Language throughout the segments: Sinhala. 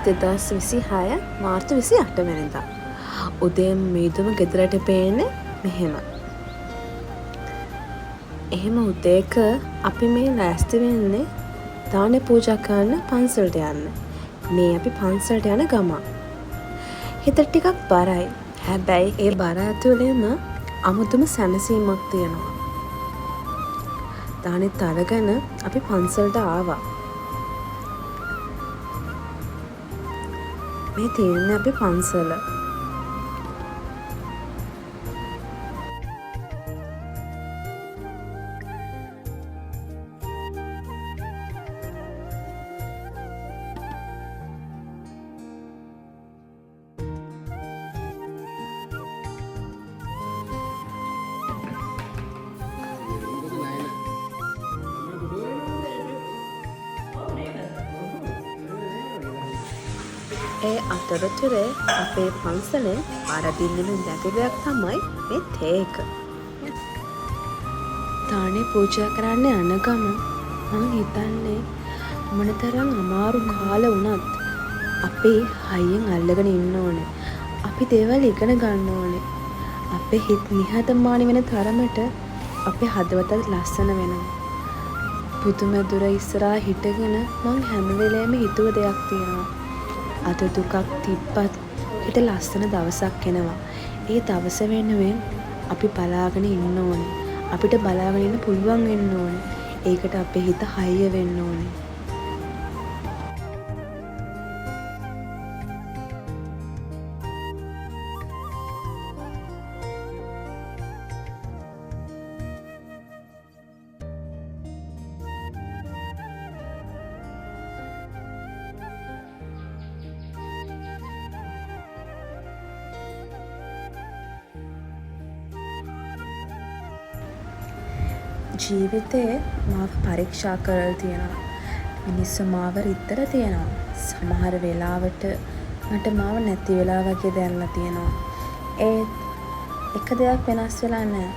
2026 මාර්තු 28 වෙනිදා. උදේම මීදුම ගෙදරට පේන්නේ මෙහෙම. එහෙම උදේක අපි මේ ලෑස්ති වෙන්නේ දානේ පූජා කරන්න පන්සලට යන්න. මේ අපි පන්සලට යන ගමන්. හිත ටිකක් බරයි. හැබැයි ඒ බර ඇතුළේම අමුතුම සැනසීමක් තියෙනවා. දානෙත් අරගෙන අපි පන්සලට ආවා. මේ තියෙන්නේ අපි පන්සල. ඒ අතරතුරේ අපේ පන්සලෙන් ආරදින්නෙම නැති දෙයක් තමයි මේ තේ එක. දානේ පූජා කරන්න යන ගම මම හිතන්නේ මොනතරම් අමාරු කාල වුණත් අපි හයියෙන් අල්ලගෙන ඉන්න ඕනේ. අපි දේවල් ඉගෙන ගන්න ඕනේ. අපේ හිත නිහතමානී වෙන තරමට අපේ හදවතත් ලස්සන වෙනවා. පුදුමදුර ඉස්සරහා හිටගෙන මං හැම වෙලේම හිතුව දෙයක් තියෙනවා. අද දුකක් තිබ්බත් හෙට ලස්සන දවසක් එනවා. ඒ දවස වෙනුවෙන් අපි බලාගෙන ඉන්න ඕනේ. අපිට බලාගෙන ඉන්න පුළුවන් වෙන්න ඕනේ. ඒකට අපේ හිත හයිය වෙන්න ඕනේ. ජීවිතේ මාව පරීක්ෂා කරලා තියෙනවා. මිනිස්සු මාව රිද්දලා තියෙනවා. සමහර වෙලාවට මට මාව නැති වෙලා වගේ දැනලා තියෙනවා. ඒත් එක දෙයක් වෙනස් වෙලා නැහැ.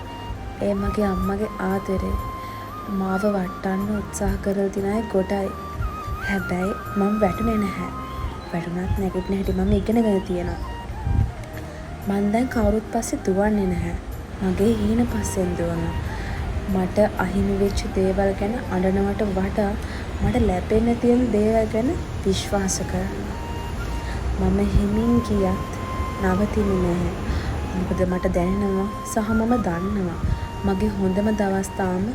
ඒ මගේ අම්මගේ ආදරේ. මාව වටන්න උත්සාහ කරලා තියෙන අය ගොඩයි. හැබැයි මම වැටුනේ නැහැ. වැටුණත් නැගිටින හැටි මම ඉගෙනගෙන තියෙනවා. මං දැන් කවුරුත් පස්සේ දුවන්නේ නැහැ. මගේ හීන පස්සෙන් දුවනවා. මට අහිමි වෙච්ච දේවල් ගැන අඬනවට වඩා මට ලැබෙන්න තියෙන දේවල් ගැන විශ්වාස කරනවා. මම හිමින් ගියත් නවතින්නේ නැහැ. මොකද මට දැනෙනවා සහ මම දන්නවා මගේ හොඳම දවස් තාම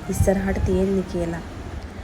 ඉස්සරහට තියෙන්නේ කියලා.